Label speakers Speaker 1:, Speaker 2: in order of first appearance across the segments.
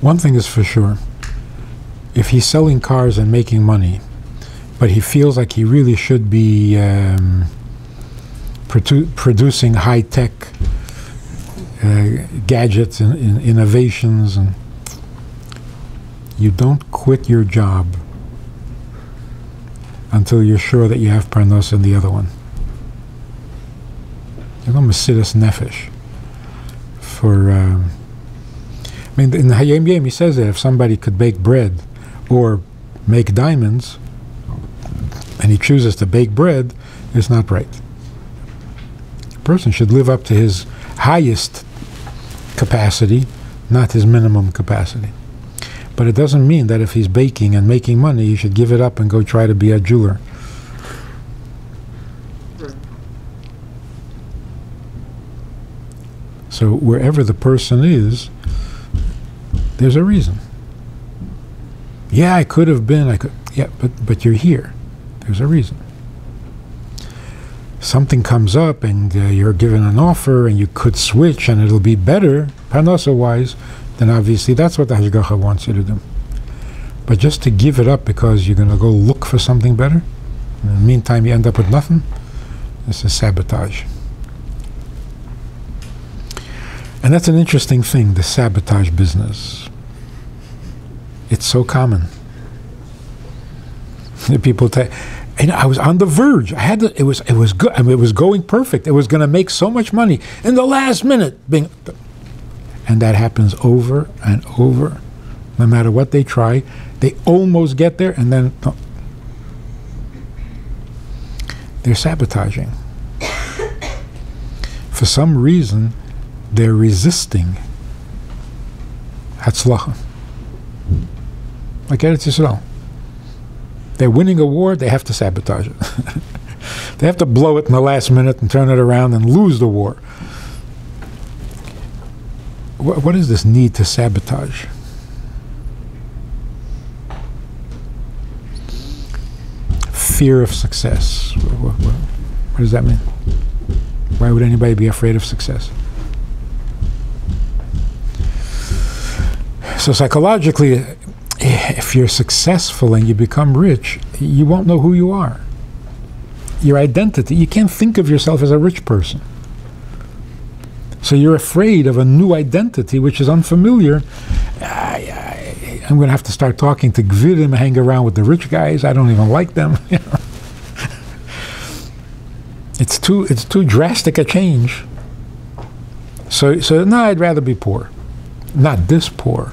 Speaker 1: One thing is for sure, if he's selling cars and making money, but he feels like he really should be producing high-tech gadgets and innovations, and you don't quit your job until you're sure that you have Parnasa in the other one. You know, Mesiras Nefesh. I mean, in the Hayom Yom he says that if somebody could bake bread or make diamonds, and he chooses to bake bread, it's not right. A person should live up to his highest capacity, not his minimum capacity. But it doesn't mean that if he's baking and making money, he should give it up and go try to be a jeweler. So wherever the person is, there's a reason. Yeah, I could have been, yeah, but you're here. There's a reason. Something comes up and you're given an offer and you could switch and it'll be better, Parnasa-wise, then obviously that's what the Hashgacha wants you to do. But just to give it up because you're going to go look for something better, in the meantime you end up with nothing, this is sabotage. And that's an interesting thing, the sabotage business. It's so common. People and I was on the verge. I had to, it was good. I mean, it was going perfect. It was going to make so much money in the last minute. And that happens over and over. No matter what they try, they almost get there, and then they're sabotaging. For some reason, they're resisting Hatzlacha. Like Eretz Yisrael. They're winning a war, they have to sabotage it. They have to blow it in the last minute and turn it around and lose the war. What is this need to sabotage? Fear of success. What does that mean? Why would anybody be afraid of success? So psychologically, if you're successful and you become rich, you won't know who you are. Your identity, you can't think of yourself as a rich person. So you're afraid of a new identity which is unfamiliar. I'm going to have to start talking to Gvirim, hang around with the rich guys. I don't even like them. It's too drastic a change. So no, I'd rather be poor. Not this poor.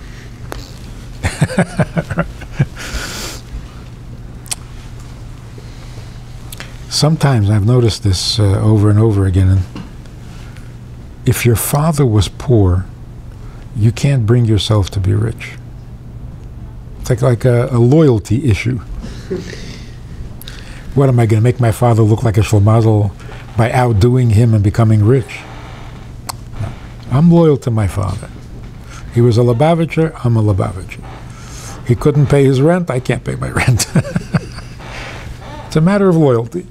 Speaker 1: Sometimes I've noticed this over and over again. And if your father was poor, you can't bring yourself to be rich. It's like a loyalty issue. What, am I going to make my father look like a shlomazel by outdoing him and becoming rich? No. I'm loyal to my father. He was a Lubavitcher, I'm a Lubavitcher. He couldn't pay his rent, I can't pay my rent. It's a matter of loyalty.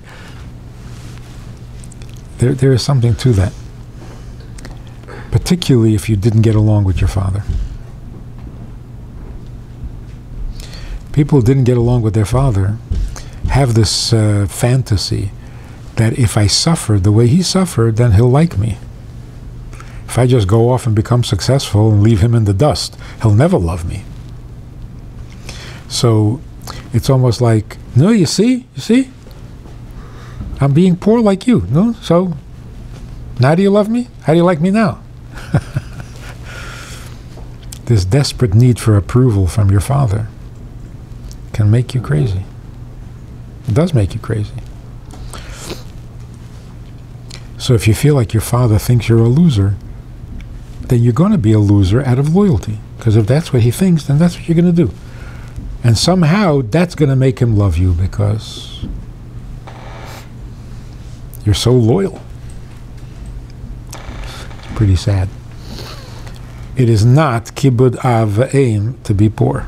Speaker 1: There is something to that. Particularly if you didn't get along with your father. People who didn't get along with their father have this fantasy that if I suffer the way he suffered, then he'll like me. If I just go off and become successful and leave him in the dust, he'll never love me. So it's almost like, no, you see? I'm being poor like you. No? So now do you love me? How do you like me now? This desperate need for approval from your father can make you crazy. It does make you crazy. So if you feel like your father thinks you're a loser, then you're going to be a loser out of loyalty. Because if that's what he thinks, then that's what you're going to do. And somehow that's going to make him love you because you're so loyal. It's pretty sad. It is not kibud av v'eim to be poor.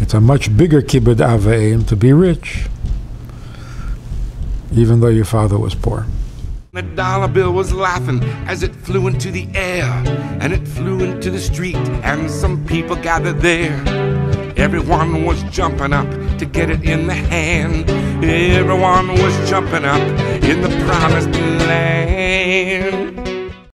Speaker 1: It's a much bigger kibud av v'eim to be rich, even though your father was poor.
Speaker 2: The dollar bill was laughing as it flew into the air, and it flew into the street, and some people gathered there. Everyone was jumping up to get it in the hand. Everyone was jumping up in the promised land.